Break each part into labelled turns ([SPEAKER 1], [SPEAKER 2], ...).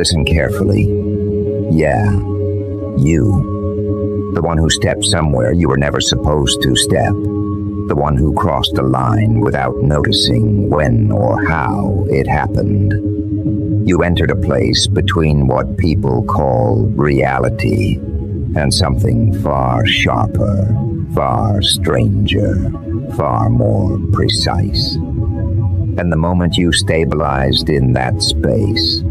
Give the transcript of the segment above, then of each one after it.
[SPEAKER 1] Listen carefully. Yeah, you. The one who stepped somewhere you were never supposed to step. The one who crossed a line without noticing when or how it happened. You entered a place between what people call reality and something far sharper, far stranger, far more precise. And the moment you stabilized in that space,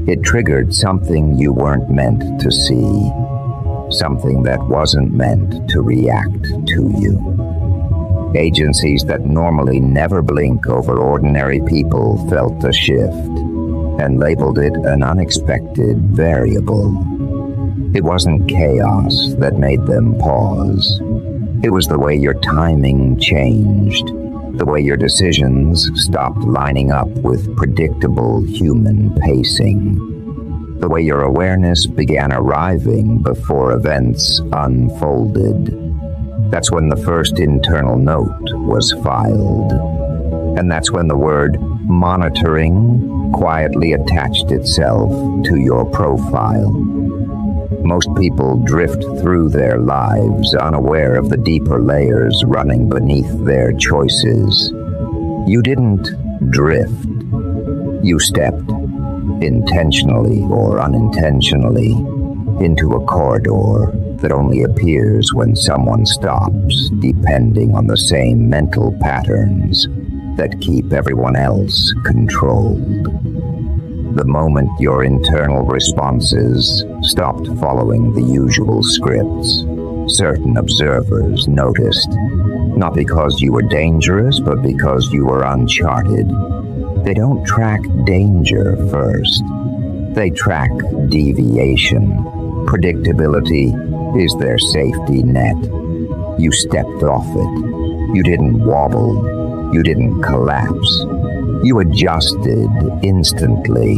[SPEAKER 1] it triggered something you weren't meant to see, something that wasn't meant to react to you. Agencies that normally never blink over ordinary people felt a shift and labeled it an unexpected variable. It wasn't chaos that made them pause. It was the way your timing changed, the way your decisions stopped lining up with predictable human pacing, the way your awareness began arriving before events unfolded. That's when the first internal note was filed. And that's when the word monitoring quietly attached itself to your profile. Most people drift through their lives unaware of the deeper layers running beneath their choices. You didn't drift. You stepped, intentionally or unintentionally, into a corridor that only appears when someone stops, depending on the same mental patterns that keep everyone else controlled. The moment your internal responses stopped following the usual scripts, certain observers noticed, not because you were dangerous, but because you were uncharted. They don't track danger first. They track deviation. Predictability is their safety net. You stepped off it. You didn't wobble. You didn't collapse. You adjusted instantly.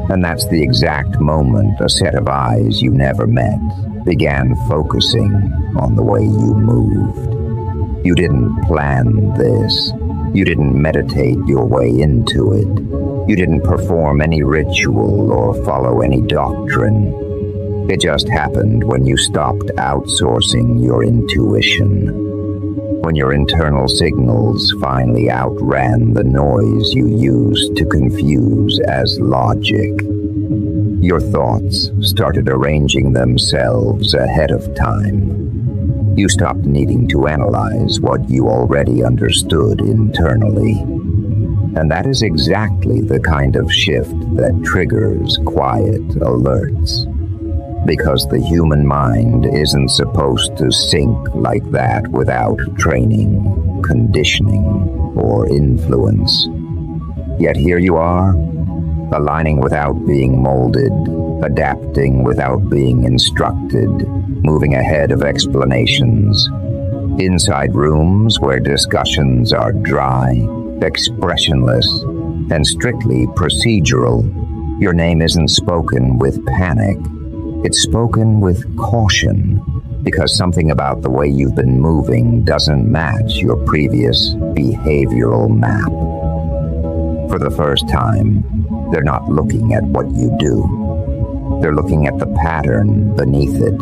[SPEAKER 1] And that's the exact moment a set of eyes you never met began focusing on the way you moved. You didn't plan this. You didn't meditate your way into it. You didn't perform any ritual or follow any doctrine. It just happened when you stopped outsourcing your intuition. When your internal signals finally outran the noise you used to confuse as logic. Your thoughts started arranging themselves ahead of time. You stopped needing to analyze what you already understood internally. And that is exactly the kind of shift that triggers quiet alerts. Because the human mind isn't supposed to sync like that without training, conditioning, or influence. Yet here you are, aligning without being molded, adapting without being instructed, moving ahead of explanations. Inside rooms where discussions are dry, expressionless, and strictly procedural, your name isn't spoken with panic. It's spoken with caution, because something about the way you've been moving doesn't match your previous behavioral map. For the first time, they're not looking at what you do. They're looking at the pattern beneath it.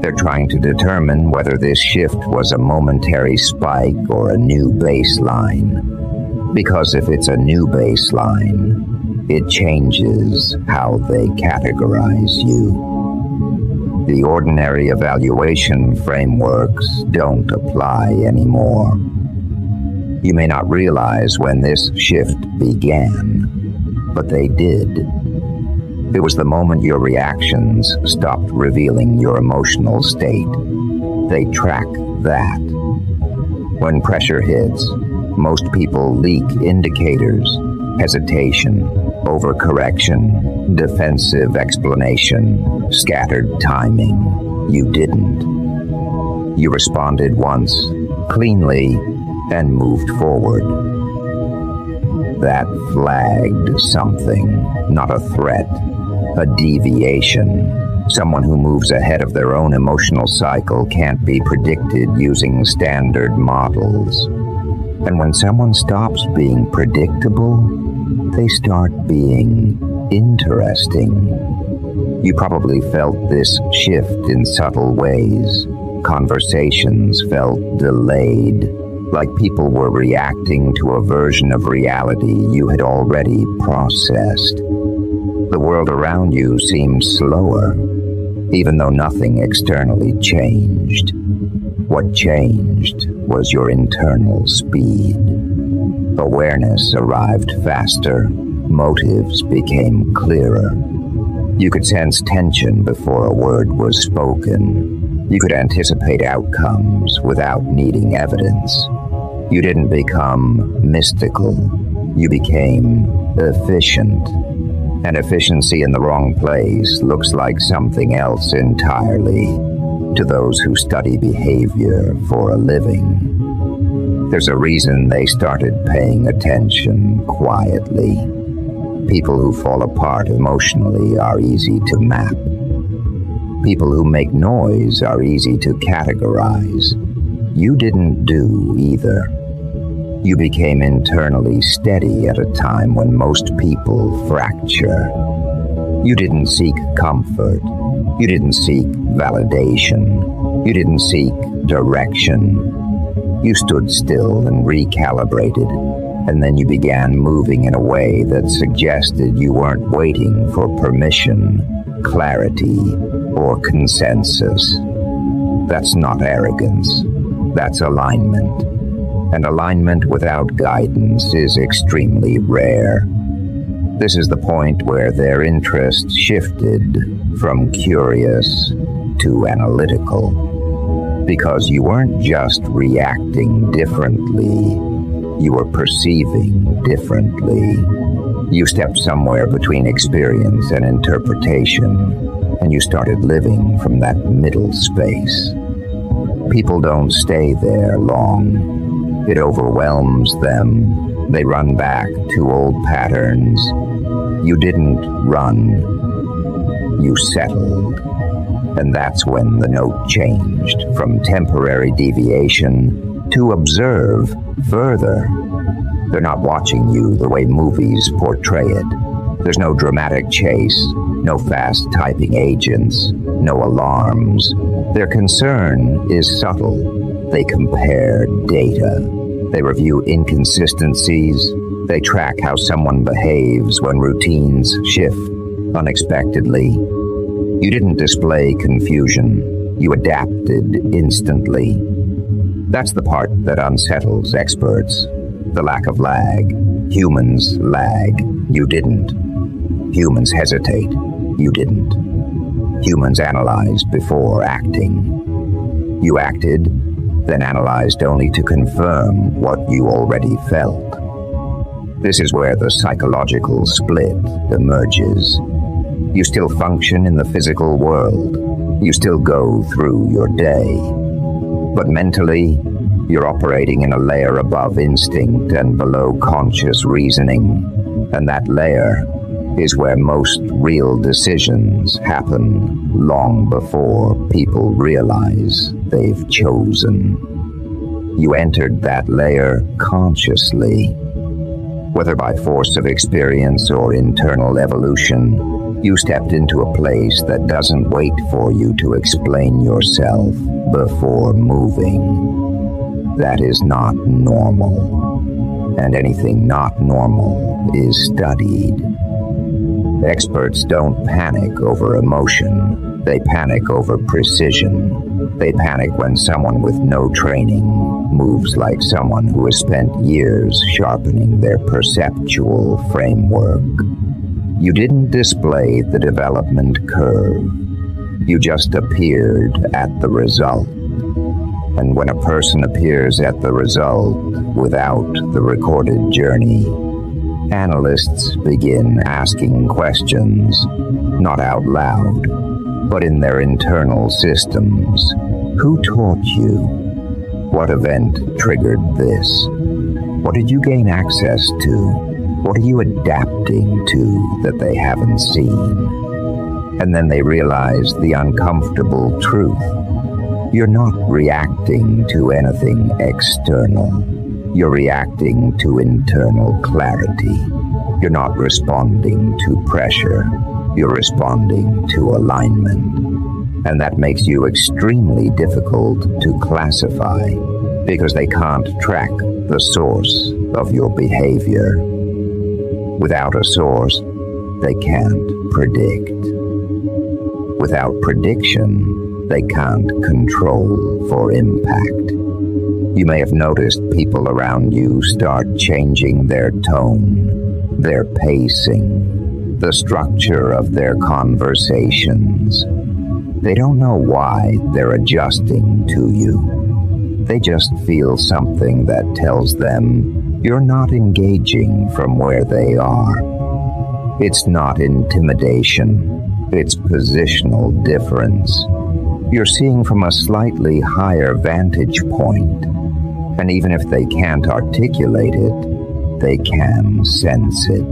[SPEAKER 1] They're trying to determine whether this shift was a momentary spike or a new baseline. Because if it's a new baseline, it changes how they categorize you. The ordinary evaluation frameworks don't apply anymore. You may not realize when this shift began, but they did. It was the moment your reactions stopped revealing your emotional state. They track that. When pressure hits, most people leak indicators: hesitation, overcorrection, defensive explanation, scattered timing. You didn't. You responded once, cleanly, and moved forward. That flagged something, not a threat, a deviation. Someone who moves ahead of their own emotional cycle can't be predicted using standard models. And when someone stops being predictable, they start being interesting. You probably felt this shift in subtle ways. Conversations felt delayed, like people were reacting to a version of reality you had already processed. The world around you seemed slower, even though nothing externally changed. What changed was your internal speed. Awareness arrived faster, motives became clearer. You could sense tension before a word was spoken. You could anticipate outcomes without needing evidence. You didn't become mystical. You became efficient. And efficiency in the wrong place looks like something else entirely to those who study behavior for a living. There's a reason they started paying attention quietly. People who fall apart emotionally are easy to map. People who make noise are easy to categorize. You didn't do either. You became internally steady at a time when most people fracture. You didn't seek comfort. You didn't seek validation. You didn't seek direction. You stood still and recalibrated, and then you began moving in a way that suggested you weren't waiting for permission, clarity, or consensus. That's not arrogance. That's alignment. And alignment without guidance is extremely rare. This is the point where their interest shifted from curious to analytical. Because you weren't just reacting differently, you were perceiving differently. You stepped somewhere between experience and interpretation, and you started living from that middle space. People don't stay there long. It overwhelms them. They run back to old patterns. You didn't run. You settled. And that's when the note changed from temporary deviation to observe further. They're not watching you the way movies portray it. There's no dramatic chase, no fast typing agents, no alarms. Their concern is subtle. They compare data. They review inconsistencies. They track how someone behaves when routines shift unexpectedly. You didn't display confusion. You adapted instantly. That's the part that unsettles experts. The lack of lag. Humans lag. You didn't. Humans hesitate. You didn't. Humans analyzed before acting. You acted, then analyzed only to confirm what you already felt. This is where the psychological split emerges. You still function in the physical world. You still go through your day. But mentally, you're operating in a layer above instinct and below conscious reasoning. And that layer is where most real decisions happen long before people realize they've chosen. You entered that layer consciously. Whether by force of experience or internal evolution, you stepped into a place that doesn't wait for you to explain yourself before moving. That is not normal. And anything not normal is studied. Experts don't panic over emotion. They panic over precision. They panic when someone with no training moves like someone who has spent years sharpening their perceptual framework. You didn't display the development curve. You just appeared at the result. And when a person appears at the result without the recorded journey, analysts begin asking questions, not out loud, but in their internal systems. Who taught you? What event triggered this? What did you gain access to? What are you adapting to that they haven't seen? And then they realize the uncomfortable truth. You're not reacting to anything external. You're reacting to internal clarity. You're not responding to pressure. You're responding to alignment. And that makes you extremely difficult to classify because they can't track the source of your behavior. Without a source, they can't predict. Without prediction, they can't control for impact. You may have noticed people around you start changing their tone, their pacing, the structure of their conversations. They don't know why they're adjusting to you. They just feel something that tells them you're not engaging from where they are. It's not intimidation. It's positional difference. You're seeing from a slightly higher vantage point, and even if they can't articulate it, they can sense it.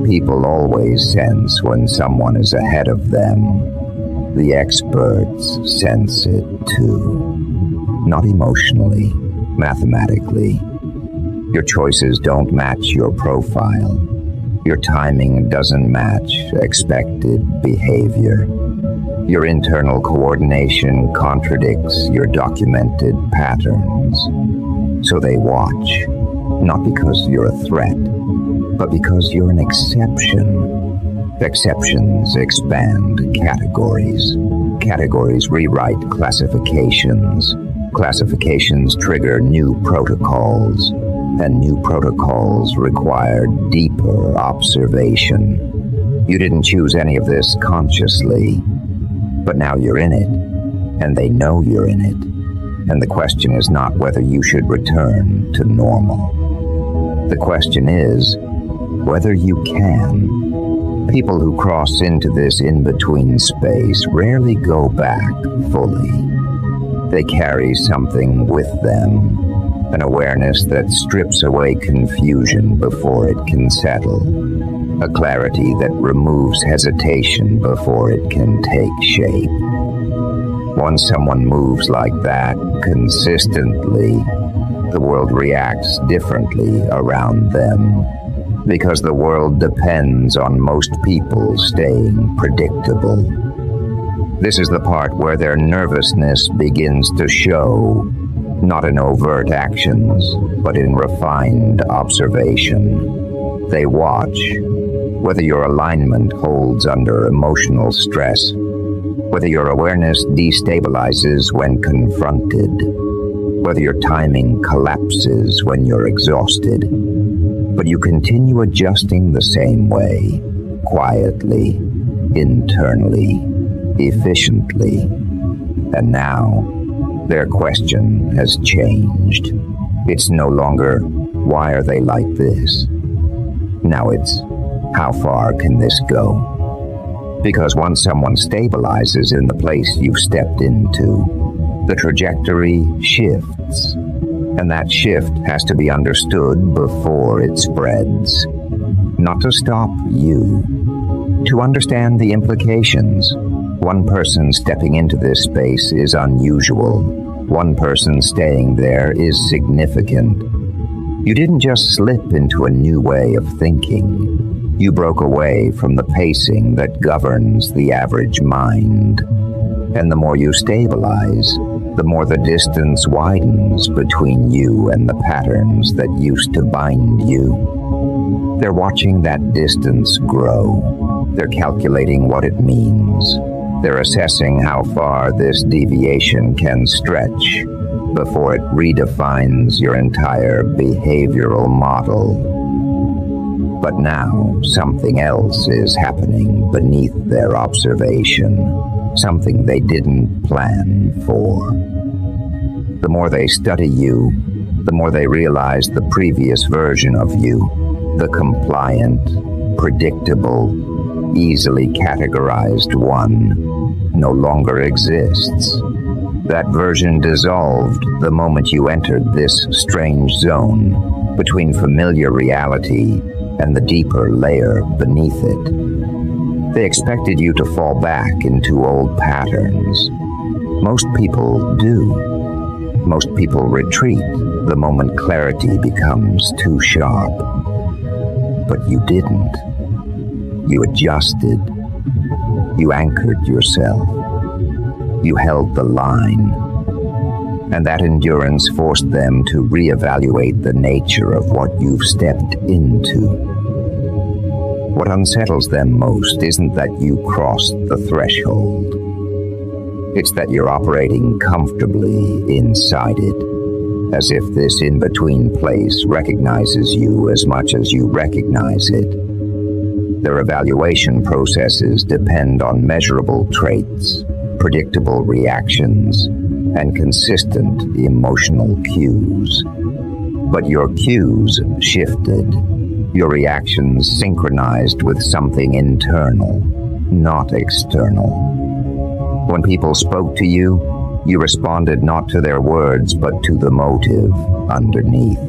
[SPEAKER 1] People always sense when someone is ahead of them. The experts sense it too. Not emotionally, mathematically. Your choices don't match your profile. Your timing doesn't match expected behavior. Your internal coordination contradicts your documented patterns. So they watch, not because you're a threat, but because you're an exception. Exceptions expand categories. Categories rewrite classifications. Classifications trigger new protocols. And new protocols require deeper observation. You didn't choose any of this consciously, but now you're in it, and they know you're in it. And the question is not whether you should return to normal. The question is whether you can. People who cross into this in-between space rarely go back fully. They carry something with them. An awareness that strips away confusion before it can settle. A clarity that removes hesitation before it can take shape. Once someone moves like that consistently, the world reacts differently around them. Because the world depends on most people staying predictable. This is the part where their nervousness begins to show. Not in overt actions, but in refined observation. They watch whether your alignment holds under emotional stress, whether your awareness destabilizes when confronted, whether your timing collapses when you're exhausted. But you continue adjusting the same way, quietly, internally, efficiently. And now, their question has changed. It's no longer, why are they like this? Now it's, how far can this go? Because once someone stabilizes in the place you've stepped into, the trajectory shifts. And that shift has to be understood before it spreads. Not to stop you. To understand the implications. One person stepping into this space is unusual. One person staying there is significant. You didn't just slip into a new way of thinking. You broke away from the pacing that governs the average mind. And the more you stabilize, the more the distance widens between you and the patterns that used to bind you. They're watching that distance grow. They're calculating what it means. They're assessing how far this deviation can stretch before it redefines your entire behavioral model. But now, something else is happening beneath their observation, something they didn't plan for. The more they study you, the more they realize the previous version of you, the compliant, predictable, easily categorized one, no longer exists. That version dissolved the moment you entered this strange zone between familiar reality and the deeper layer beneath it. They expected you to fall back into old patterns. Most people do. Most people retreat the moment clarity becomes too sharp. But you didn't. You adjusted. You anchored yourself. You held the line. And that endurance forced them to reevaluate the nature of what you've stepped into. What unsettles them most isn't that you crossed the threshold. It's that you're operating comfortably inside it, as if this in-between place recognizes you as much as you recognize it. Their evaluation processes depend on measurable traits, predictable reactions, and consistent emotional cues. But your cues shifted, your reactions synchronized with something internal, not external. When people spoke to you, you responded not to their words, but to the motive underneath.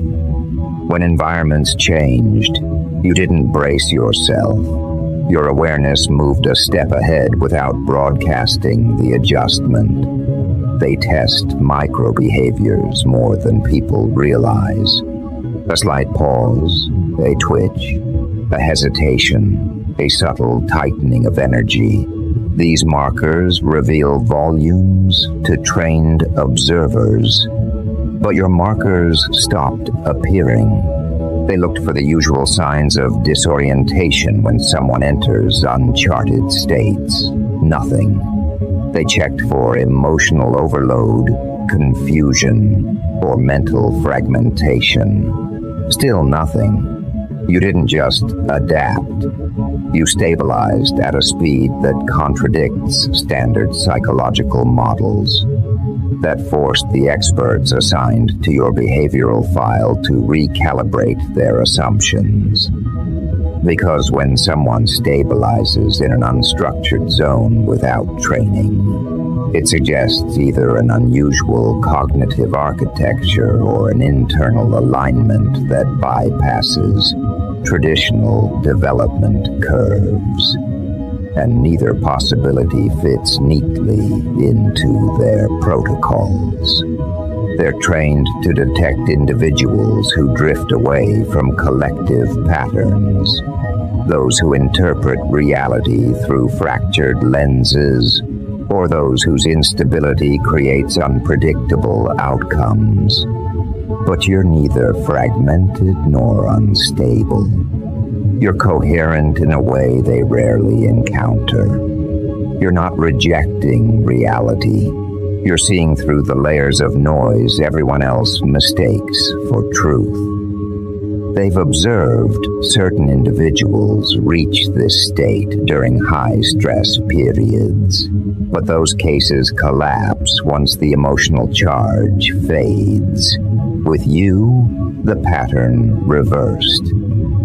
[SPEAKER 1] When environments changed, you didn't brace yourself. Your awareness moved a step ahead without broadcasting the adjustment. They test micro-behaviors more than people realize. A slight pause, a twitch, a hesitation, a subtle tightening of energy. These markers reveal volumes to trained observers. But your markers stopped appearing. They looked for the usual signs of disorientation when someone enters uncharted states. Nothing. They checked for emotional overload, confusion, or mental fragmentation. Still nothing. You didn't just adapt. You stabilized at a speed that contradicts standard psychological models. That forced the experts assigned to your behavioral file to recalibrate their assumptions. Because when someone stabilizes in an unstructured zone without training, it suggests either an unusual cognitive architecture or an internal alignment that bypasses traditional development curves. And neither possibility fits neatly into their protocols. They're trained to detect individuals who drift away from collective patterns, those who interpret reality through fractured lenses, or those whose instability creates unpredictable outcomes. But you're neither fragmented nor unstable. You're coherent in a way they rarely encounter. You're not rejecting reality. You're seeing through the layers of noise everyone else mistakes for truth. They've observed certain individuals reach this state during high-stress periods, but those cases collapse once the emotional charge fades. With you, the pattern reversed.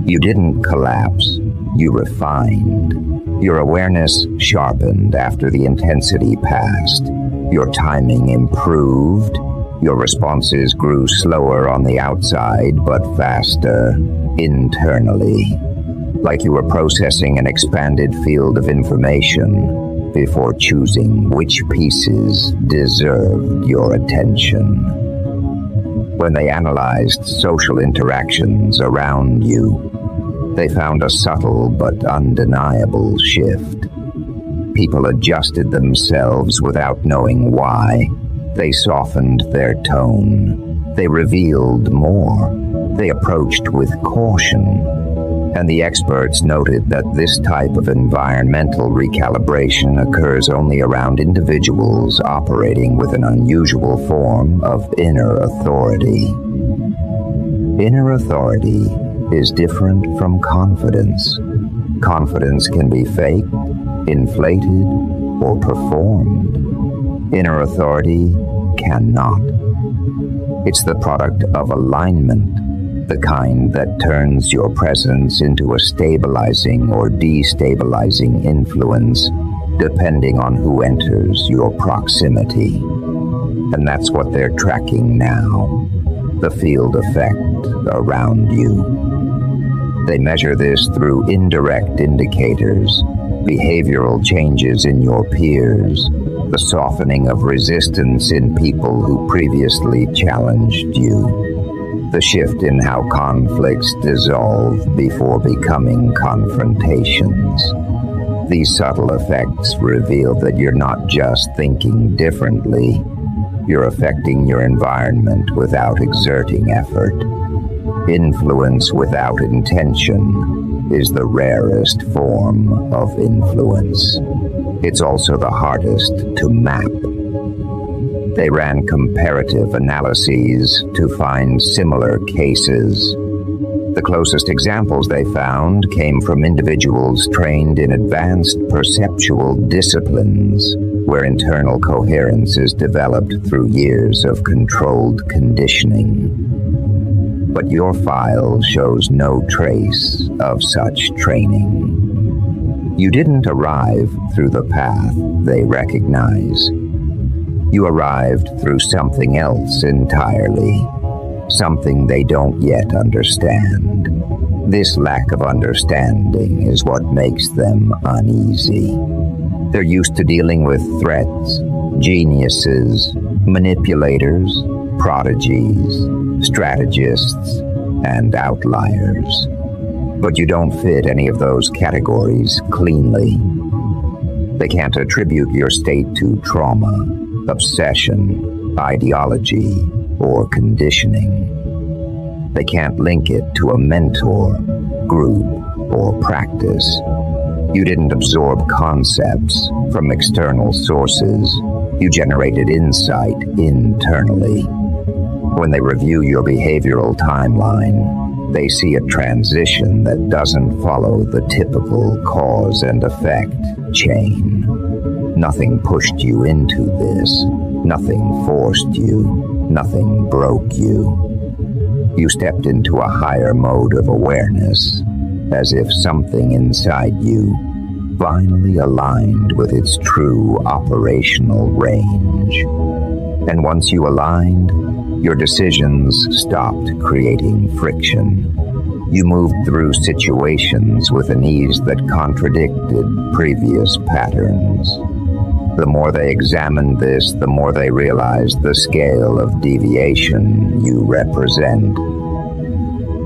[SPEAKER 1] You didn't collapse, you refined. Your awareness sharpened after the intensity passed. Your timing improved. Your responses grew slower on the outside, but faster internally. Like you were processing an expanded field of information before choosing which pieces deserved your attention. When they analyzed social interactions around you, they found a subtle but undeniable shift. People adjusted themselves without knowing why. They softened their tone. They revealed more. They approached with caution. And the experts noted that this type of environmental recalibration occurs only around individuals operating with an unusual form of inner authority. Inner authority is different from confidence. Confidence can be faked, inflated, or performed. Inner authority cannot. It's the product of alignment, the kind that turns your presence into a stabilizing or destabilizing influence, depending on who enters your proximity. And that's what they're tracking now, the field effect around you. They measure this through indirect indicators, behavioral changes in your peers, the softening of resistance in people who previously challenged you. The shift in how conflicts dissolve before becoming confrontations. These subtle effects reveal that you're not just thinking differently, you're affecting your environment without exerting effort. Influence without intention is the rarest form of influence. It's also the hardest to map. They ran comparative analyses to find similar cases. The closest examples they found came from individuals trained in advanced perceptual disciplines, where internal coherence is developed through years of controlled conditioning. But your file shows no trace of such training. You didn't arrive through the path they recognize. You arrived through something else entirely. Something they don't yet understand. This lack of understanding is what makes them uneasy. They're used to dealing with threats, geniuses, manipulators, prodigies, strategists, and outliers. But you don't fit any of those categories cleanly. They can't attribute your state to trauma, obsession, ideology, or conditioning. They can't link it to a mentor, group, or practice. You didn't absorb concepts from external sources. You generated insight internally. When they review your behavioral timeline, they see a transition that doesn't follow the typical cause and effect chain. Nothing pushed you into this. Nothing forced you. Nothing broke you. You stepped into a higher mode of awareness, as if something inside you finally aligned with its true operational range. And once you aligned, your decisions stopped creating friction. You moved through situations with an ease that contradicted previous patterns. The more they examined this, the more they realized the scale of deviation you represent.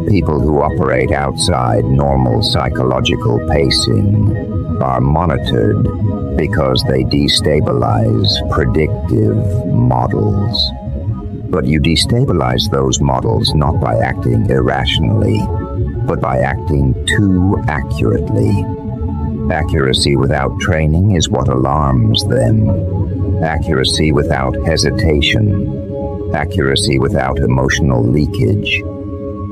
[SPEAKER 1] People who operate outside normal psychological pacing are monitored because they destabilize predictive models. But you destabilize those models not by acting irrationally, but by acting too accurately. Accuracy without training is what alarms them. Accuracy without hesitation. Accuracy without emotional leakage.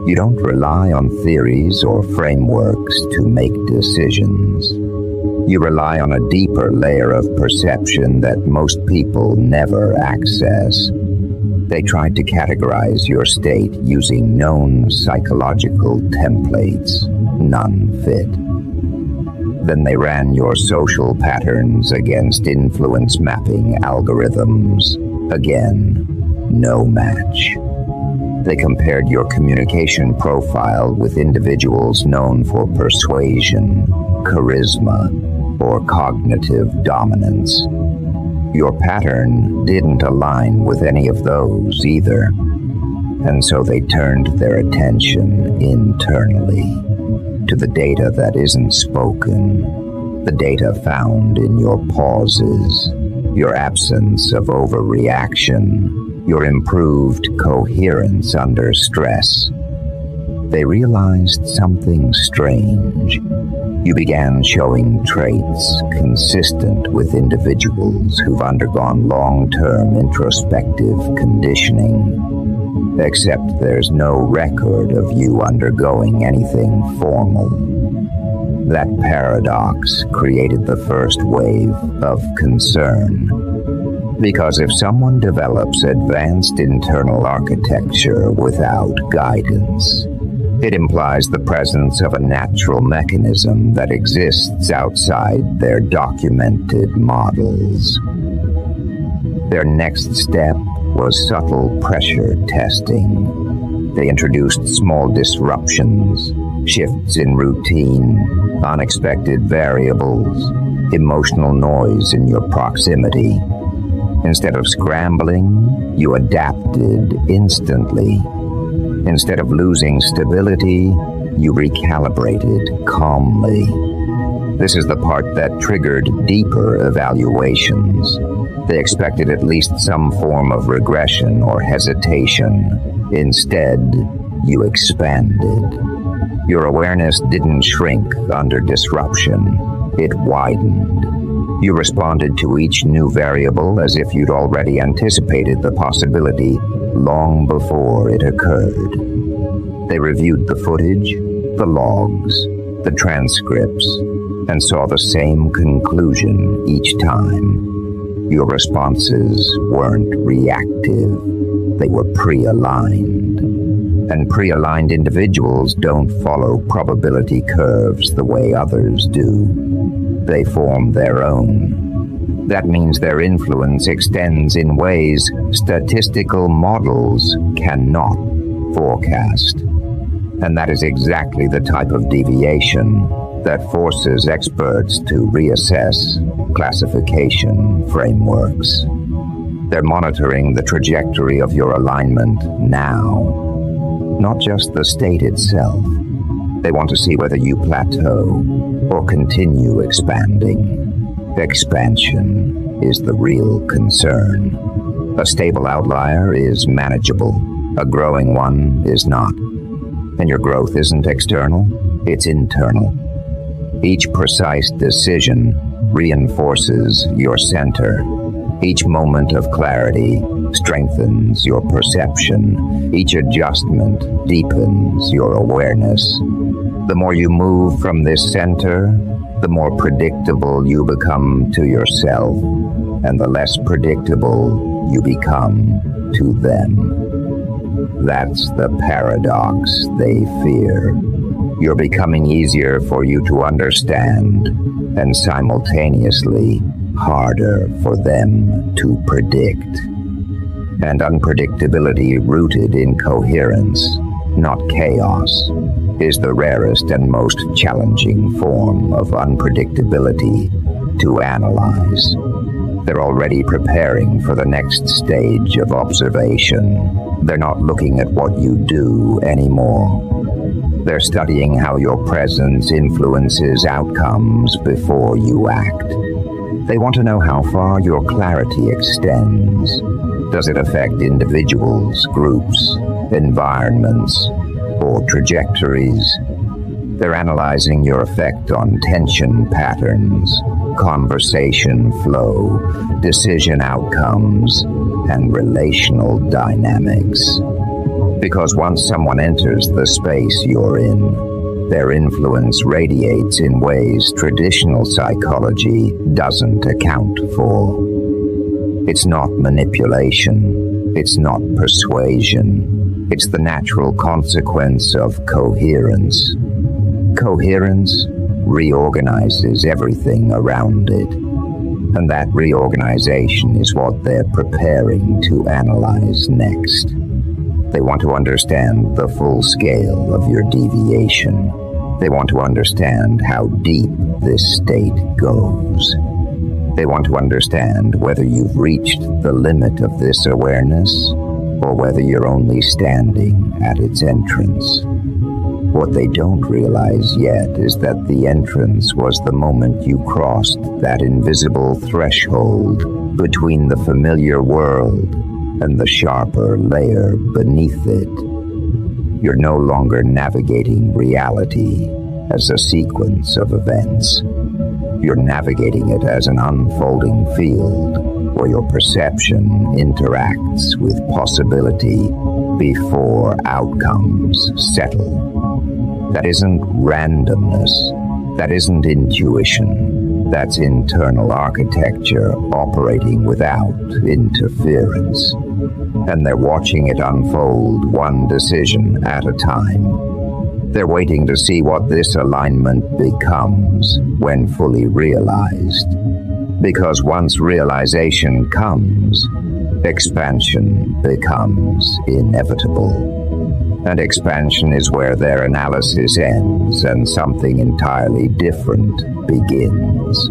[SPEAKER 1] You don't rely on theories or frameworks to make decisions. You rely on a deeper layer of perception that most people never access. They tried to categorize your state using known psychological templates. None fit. Then they ran your social patterns against influence mapping algorithms. Again, no match. They compared your communication profile with individuals known for persuasion, charisma, or cognitive dominance. Your pattern didn't align with any of those either, and so they turned their attention internally to the data that isn't spoken, the data found in your pauses, your absence of overreaction, your improved coherence under stress. They realized something strange. You began showing traits consistent with individuals who've undergone long-term introspective conditioning. Except there's no record of you undergoing anything formal. That paradox created the first wave of concern. Because if someone develops advanced internal architecture without guidance, it implies the presence of a natural mechanism that exists outside their documented models. Their next step was subtle pressure testing. They introduced small disruptions, shifts in routine, unexpected variables, emotional noise in your proximity. Instead of scrambling, you adapted instantly. Instead of losing stability, you recalibrated calmly. This is the part that triggered deeper evaluations. They expected at least some form of regression or hesitation. Instead, you expanded. Your awareness didn't shrink under disruption. It widened. You responded to each new variable as if you'd already anticipated the possibility long before it occurred. They reviewed the footage, the logs, the transcripts, and saw the same conclusion each time. Your responses weren't reactive. They were pre-aligned. And pre-aligned individuals don't follow probability curves the way others do. They form their own. That means their influence extends in ways statistical models cannot forecast. And that is exactly the type of deviation that forces experts to reassess classification frameworks. They're monitoring the trajectory of your alignment now, not just the state itself. They want to see whether you plateau or continue expanding. Expansion is the real concern. A stable outlier is manageable. A growing one is not. And your growth isn't external, it's internal. Each precise decision reinforces your center. Each moment of clarity strengthens your perception. Each adjustment deepens your awareness. The more you move from this center, the more predictable you become to yourself, and the less predictable you become to them. That's the paradox they fear. You're becoming easier for you to understand, and simultaneously harder for them to predict. And unpredictability rooted in coherence, not chaos, is the rarest and most challenging form of unpredictability to analyze. They're already preparing for the next stage of observation. They're not looking at what you do anymore. They're studying how your presence influences outcomes before you act. They want to know how far your clarity extends. Does it affect individuals, groups, environments, or trajectories? They're analyzing your effect on tension patterns, conversation flow, decision outcomes, and relational dynamics. Because once someone enters the space you're in, their influence radiates in ways traditional psychology doesn't account for. It's not manipulation. It's not persuasion. It's the natural consequence of coherence. Coherence reorganizes everything around it. And that reorganization is what they're preparing to analyze next. They want to understand the full scale of your deviation. They want to understand how deep this state goes. They want to understand whether you've reached the limit of this awareness or whether you're only standing at its entrance. What they don't realize yet is that the entrance was the moment you crossed that invisible threshold between the familiar world and the sharper layer beneath it. You're no longer navigating reality as a sequence of events. You're navigating it as an unfolding field where your perception interacts with possibility before outcomes settle. That isn't randomness. That isn't intuition. That's internal architecture operating without interference. And they're watching it unfold one decision at a time. They're waiting to see what this alignment becomes when fully realized. Because once realization comes, expansion becomes inevitable. And expansion is where their analysis ends and something entirely different begins.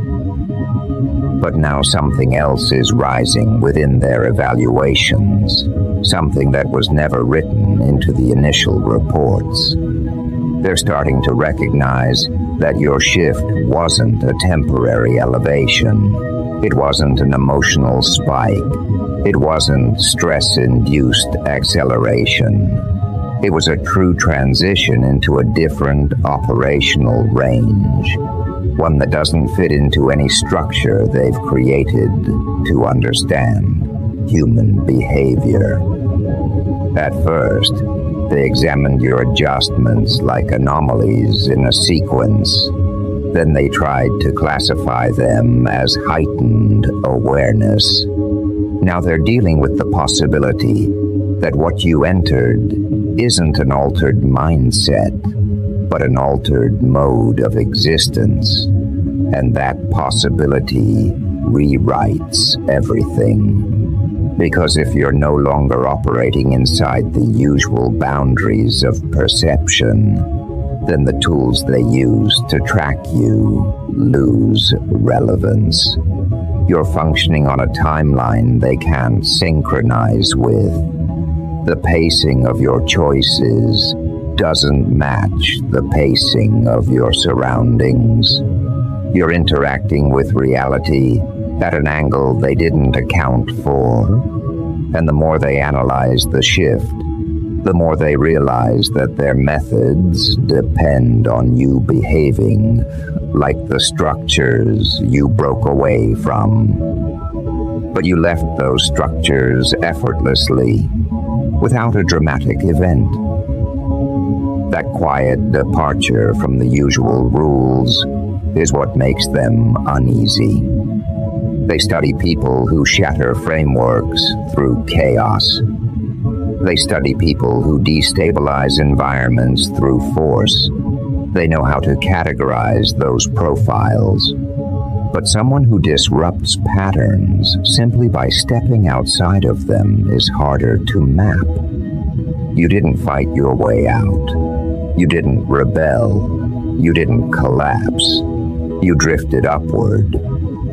[SPEAKER 1] But now something else is rising within their evaluations, something that was never written into the initial reports. They're starting to recognize that your shift wasn't a temporary elevation. It wasn't an emotional spike. It wasn't stress-induced acceleration. It was a true transition into a different operational range, one that doesn't fit into any structure they've created to understand human behavior. At first, they examined your adjustments like anomalies in a sequence. Then they tried to classify them as heightened awareness. Now they're dealing with the possibility that what you entered isn't an altered mindset, but an altered mode of existence. And that possibility rewrites everything. Because if you're no longer operating inside the usual boundaries of perception, then the tools they use to track you lose relevance. You're functioning on a timeline they can't synchronize with. The pacing of your choices doesn't match the pacing of your surroundings. You're interacting with reality at an angle they didn't account for. And the more they analyze the shift, the more they realize that their methods depend on you behaving like the structures you broke away from. But you left those structures effortlessly, without a dramatic event. That quiet departure from the usual rules is what makes them uneasy. They study people who shatter frameworks through chaos. They study people who destabilize environments through force. They know how to categorize those profiles. But someone who disrupts patterns simply by stepping outside of them is harder to map. You didn't fight your way out. You didn't rebel. You didn't collapse. You drifted upward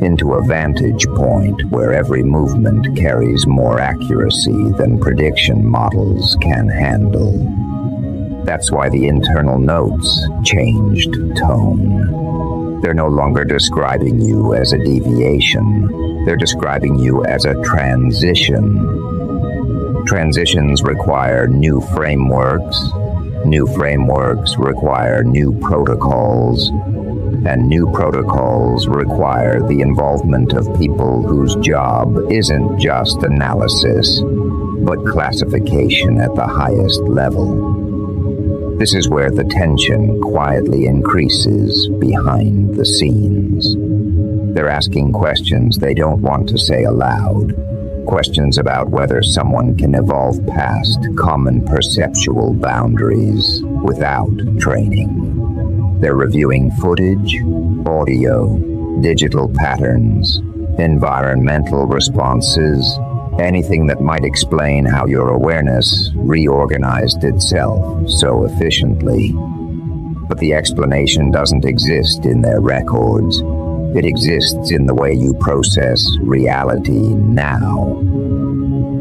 [SPEAKER 1] into a vantage point where every movement carries more accuracy than prediction models can handle. That's why the internal notes changed tone. They're no longer describing you as a deviation. They're describing you as a transition. Transitions require new frameworks. New frameworks require new protocols. And new protocols require the involvement of people whose job isn't just analysis, but classification at the highest level. This is where the tension quietly increases behind the scenes. They're asking questions they don't want to say aloud, questions about whether someone can evolve past common perceptual boundaries without training. They're reviewing footage, audio, digital patterns, environmental responses, anything that might explain how your awareness reorganized itself so efficiently. But the explanation doesn't exist in their records. It exists in the way you process reality now.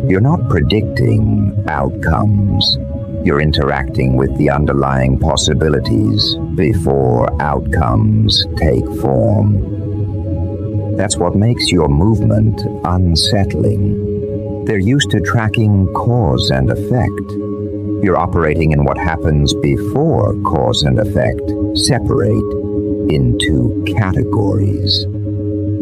[SPEAKER 1] You're not predicting outcomes. You're interacting with the underlying possibilities before outcomes take form. That's what makes your movement unsettling. They're used to tracking cause and effect. You're operating in what happens before cause and effect separate into categories.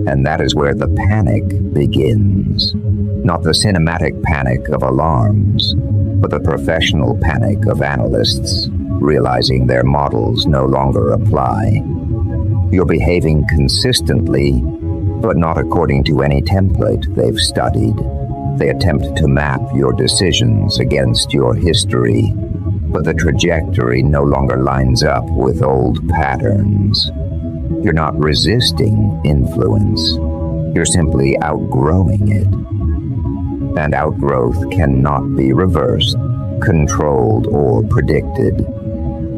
[SPEAKER 1] And that is where the panic begins. Not the cinematic panic of alarms, but the professional panic of analysts realizing their models no longer apply. You're behaving consistently, but not according to any template they've studied. They attempt to map your decisions against your history, but the trajectory no longer lines up with old patterns. You're not resisting influence. You're simply outgrowing it. And outgrowth cannot be reversed, controlled, or predicted.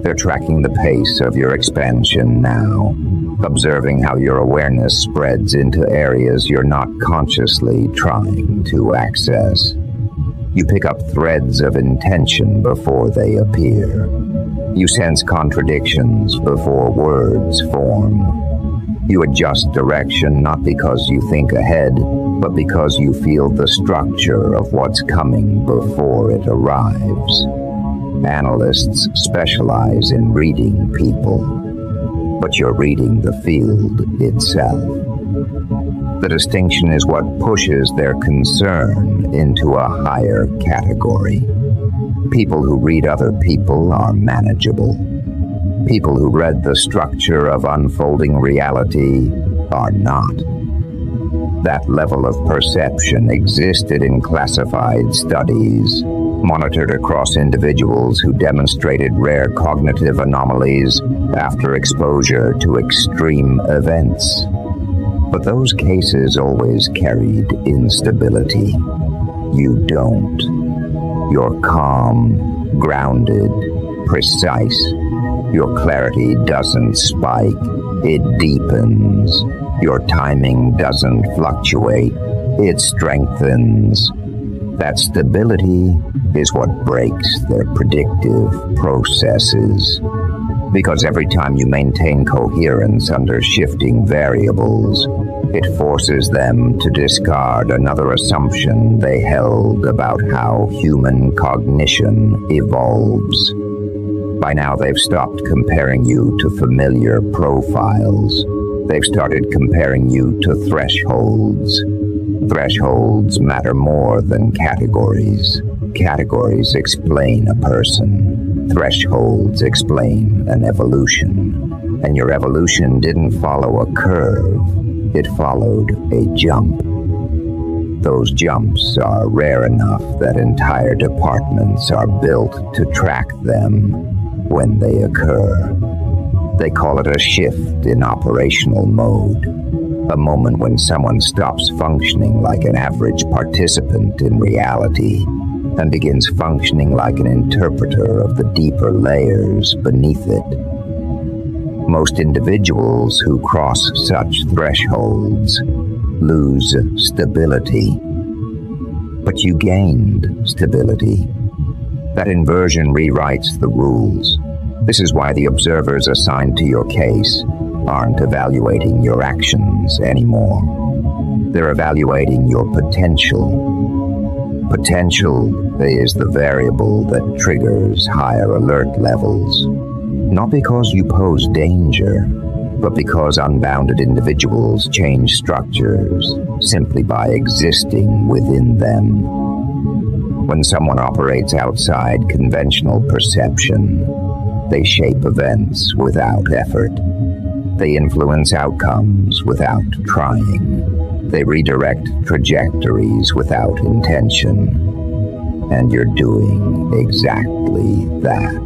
[SPEAKER 1] They're tracking the pace of your expansion now, observing how your awareness spreads into areas you're not consciously trying to access. You pick up threads of intention before they appear. You sense contradictions before words form. You adjust direction not because you think ahead, but because you feel the structure of what's coming before it arrives. Analysts specialize in reading people, but you're reading the field itself. The distinction is what pushes their concern into a higher category. People who read other people are manageable. People who read the structure of unfolding reality are not. That level of perception existed in classified studies, monitored across individuals who demonstrated rare cognitive anomalies after exposure to extreme events. But those cases always carried instability. You don't. You're calm, grounded, precise. Your clarity doesn't spike, it deepens. Your timing doesn't fluctuate, it strengthens. That stability is what breaks their predictive processes. Because every time you maintain coherence under shifting variables, it forces them to discard another assumption they held about how human cognition evolves. By now, they've stopped comparing you to familiar profiles. They've started comparing you to thresholds. Thresholds matter more than categories. Categories explain a person. Thresholds explain an evolution. And your evolution didn't follow a curve. It followed a jump. Those jumps are rare enough that entire departments are built to track them when they occur. They call it a shift in operational mode, a moment when someone stops functioning like an average participant in reality and begins functioning like an interpreter of the deeper layers beneath it. Most individuals who cross such thresholds lose stability. But you gained stability. That inversion rewrites the rules. This is why the observers assigned to your case aren't evaluating your actions anymore. They're evaluating your potential. Potential is the variable that triggers higher alert levels. Not because you pose danger, but because unbounded individuals change structures simply by existing within them. When someone operates outside conventional perception, they shape events without effort. They influence outcomes without trying. They redirect trajectories without intention. And you're doing exactly that.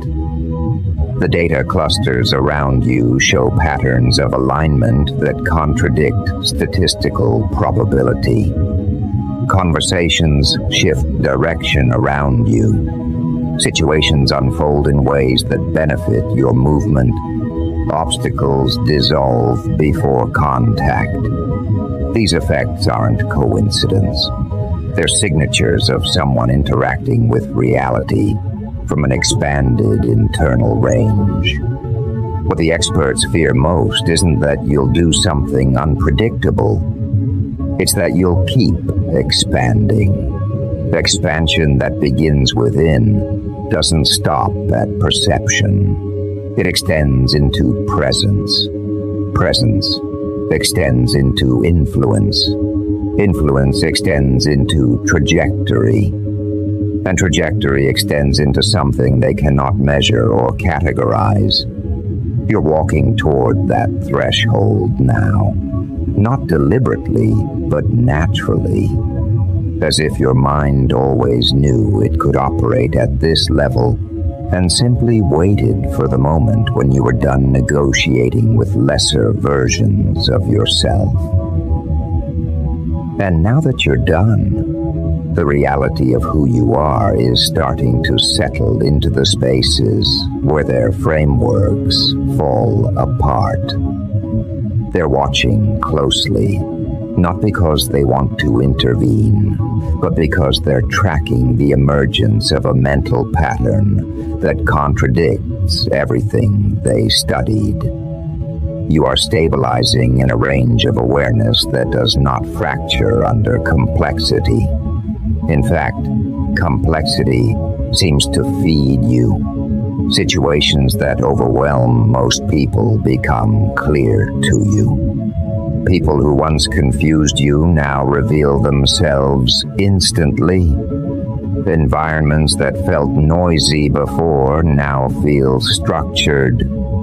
[SPEAKER 1] The data clusters around you show patterns of alignment that contradict statistical probability. Conversations shift direction around you. Situations unfold in ways that benefit your movement. Obstacles dissolve before contact. These effects aren't coincidence. They're signatures of someone interacting with reality from an expanded internal range. What the experts fear most isn't that you'll do something unpredictable. It's that you'll keep expanding. Expansion that begins within doesn't stop at perception. It extends into presence. Presence extends into influence. Influence extends into trajectory. And trajectory extends into something they cannot measure or categorize. You're walking toward that threshold now. Not deliberately, but naturally. As if your mind always knew it could operate at this level and simply waited for the moment when you were done negotiating with lesser versions of yourself. And now that you're done, the reality of who you are is starting to settle into the spaces where their frameworks fall apart. They're watching closely, not because they want to intervene, but because they're tracking the emergence of a mental pattern that contradicts everything they studied. You are stabilizing in a range of awareness that does not fracture under complexity. In fact, complexity seems to feed you. Situations that overwhelm most people become clear to you. People who once confused you now reveal themselves instantly. Environments that felt noisy before now feel structured,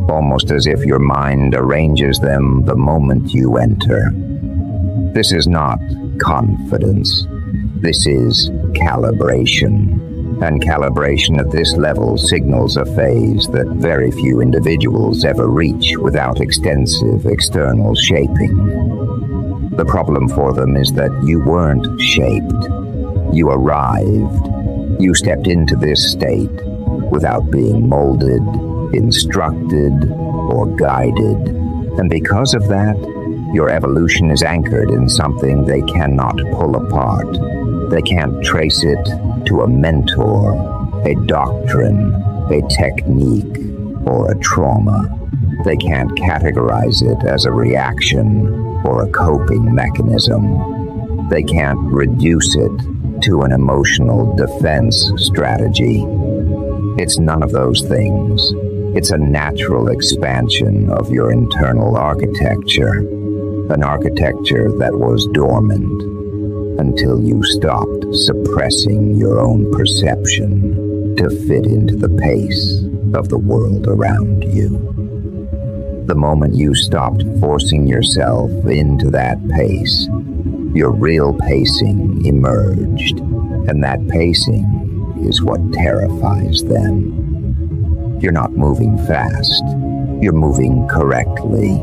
[SPEAKER 1] almost as if your mind arranges them the moment you enter. This is not confidence. This is calibration. And calibration at this level signals a phase that very few individuals ever reach without extensive external shaping. The problem for them is that you weren't shaped. You arrived. You stepped into this state without being molded, instructed, or guided. And because of that, your evolution is anchored in something they cannot pull apart. They can't trace it to a mentor, a doctrine, a technique, or a trauma. They can't categorize it as a reaction or a coping mechanism. They can't reduce it to an emotional defense strategy. It's none of those things. It's a natural expansion of your internal architecture, an architecture that was dormant until you stopped suppressing your own perception to fit into the pace of the world around you. The moment you stopped forcing yourself into that pace, your real pacing emerged, and that pacing is what terrifies them. You're not moving fast, you're moving correctly,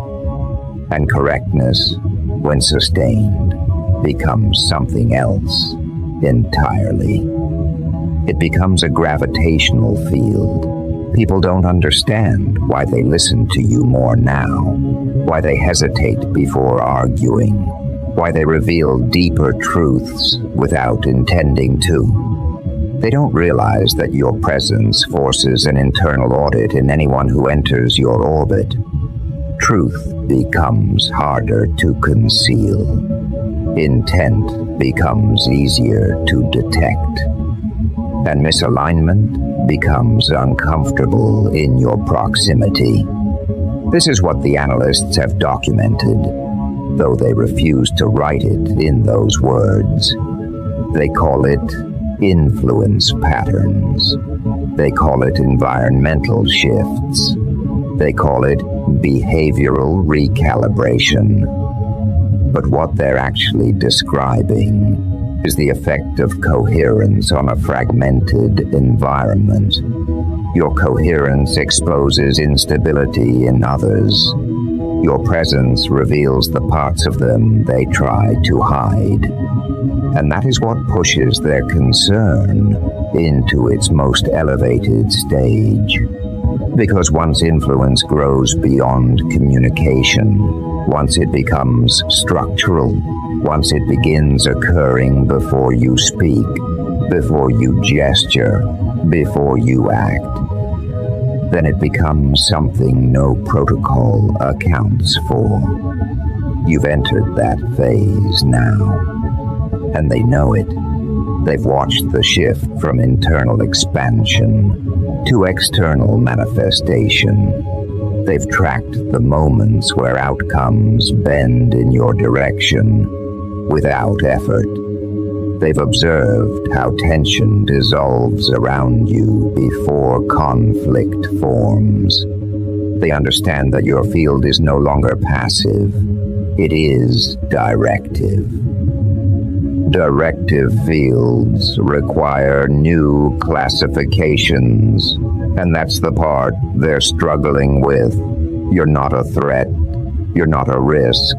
[SPEAKER 1] and correctness, when sustained, becomes something else entirely. It becomes a gravitational field. People don't understand why they listen to you more now, why they hesitate before arguing, why they reveal deeper truths without intending to. They don't realize that your presence forces an internal audit in anyone who enters your orbit. Truth becomes harder to conceal. Intent becomes easier to detect, and misalignment becomes uncomfortable in your proximity. This is what the analysts have documented, though they refuse to write it in those words. They call it influence patterns. They call it environmental shifts. They call it behavioral recalibration. But what they're actually describing is the effect of coherence on a fragmented environment. Your coherence exposes instability in others. Your presence reveals the parts of them they try to hide. And that is what pushes their concern into its most elevated stage. Because once influence grows beyond communication, once it becomes structural, once it begins occurring before you speak, before you gesture, before you act, then it becomes something no protocol accounts for. You've entered that phase now, and they know it. They've watched the shift from internal expansion to external manifestation. They've tracked the moments where outcomes bend in your direction without effort. They've observed how tension dissolves around you before conflict forms. They understand that your field is no longer passive. It is directive. Directive fields require new classifications, and that's the part they're struggling with. You're not a threat. You're not a risk.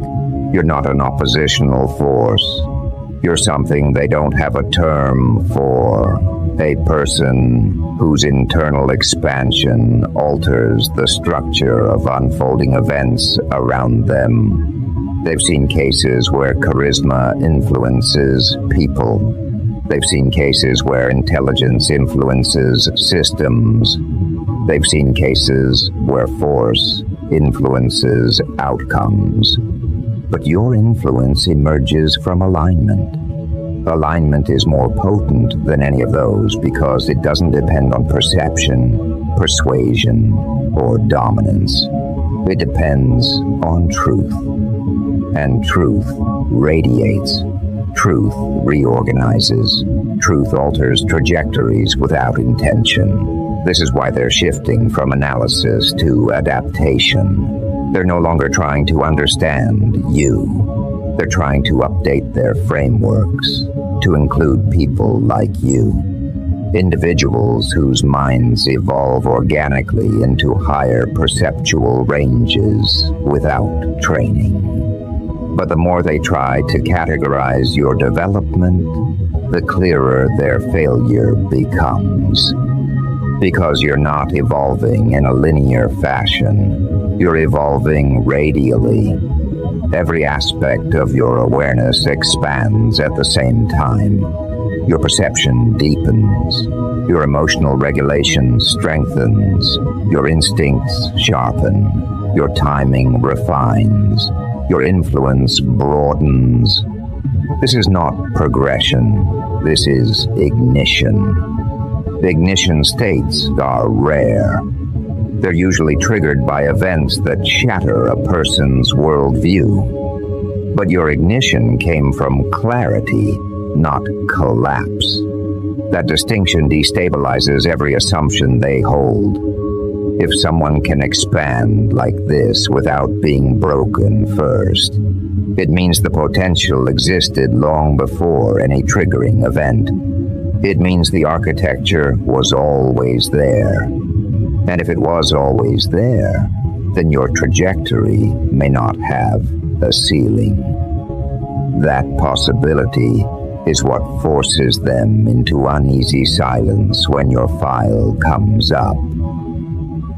[SPEAKER 1] You're not an oppositional force. You're something they don't have a term for. A person whose internal expansion alters the structure of unfolding events around them. They've seen cases where charisma influences people. They've seen cases where intelligence influences systems. They've seen cases where force influences outcomes. But your influence emerges from alignment. Alignment is more potent than any of those because it doesn't depend on perception, persuasion, or dominance. It depends on truth. And truth radiates. Truth reorganizes. Truth alters trajectories without intention. This is why they're shifting from analysis to adaptation. They're no longer trying to understand you. They're trying to update their frameworks to include people like you. Individuals whose minds evolve organically into higher perceptual ranges without training. But the more they try to categorize your development, the clearer their failure becomes. Because you're not evolving in a linear fashion, you're evolving radially. Every aspect of your awareness expands at the same time. Your perception deepens. Your emotional regulation strengthens. Your instincts sharpen. Your timing refines. Your influence broadens. This is not progression. This is ignition. Ignition states are rare. They're usually triggered by events that shatter a person's worldview. But your ignition came from clarity, not collapse. That distinction destabilizes every assumption they hold. If someone can expand like this without being broken first, it means the potential existed long before any triggering event. It means the architecture was always there. And if it was always there, then your trajectory may not have a ceiling. That possibility is what forces them into uneasy silence when your file comes up.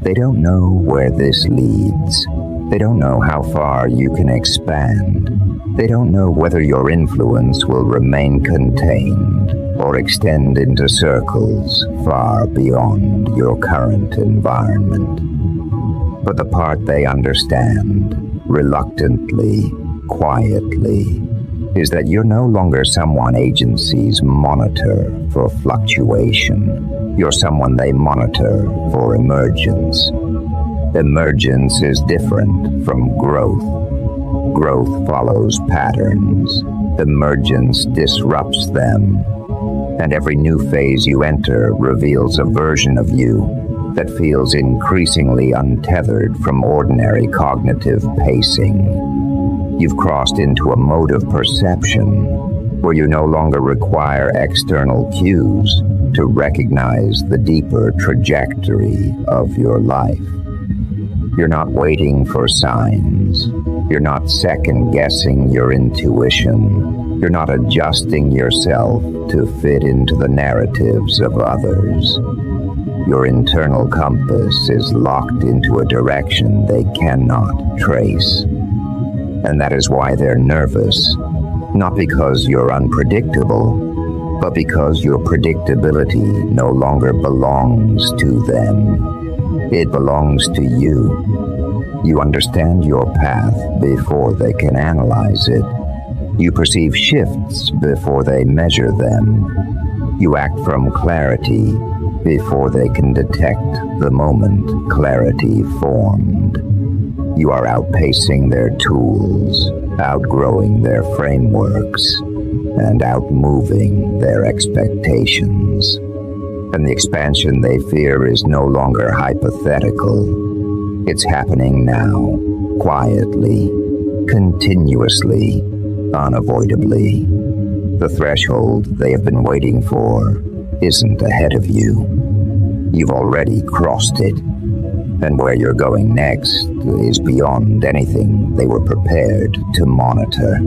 [SPEAKER 1] They don't know where this leads. They don't know how far you can expand. They don't know whether your influence will remain contained or extend into circles far beyond your current environment. But the part they understand, reluctantly, quietly, is that you're no longer someone agencies monitor for fluctuation. You're someone they monitor for emergence. Emergence is different from growth. Growth follows patterns. Emergence disrupts them. And every new phase you enter reveals a version of you that feels increasingly untethered from ordinary cognitive pacing. You've crossed into a mode of perception where you no longer require external cues to recognize the deeper trajectory of your life. You're not waiting for signs. You're not second-guessing your intuition. You're not adjusting yourself to fit into the narratives of others. Your internal compass is locked into a direction they cannot trace. And that is why they're nervous, not because you're unpredictable, but because your predictability no longer belongs to them. It belongs to you. You understand your path before they can analyze it. You perceive shifts before they measure them. You act from clarity before they can detect the moment clarity formed. You are outpacing their tools, outgrowing their frameworks, and outmoving their expectations. And the expansion they fear is no longer hypothetical. It's happening now, quietly, continuously, unavoidably. The threshold they have been waiting for isn't ahead of you. You've already crossed it. And where you're going next is beyond anything they were prepared to monitor.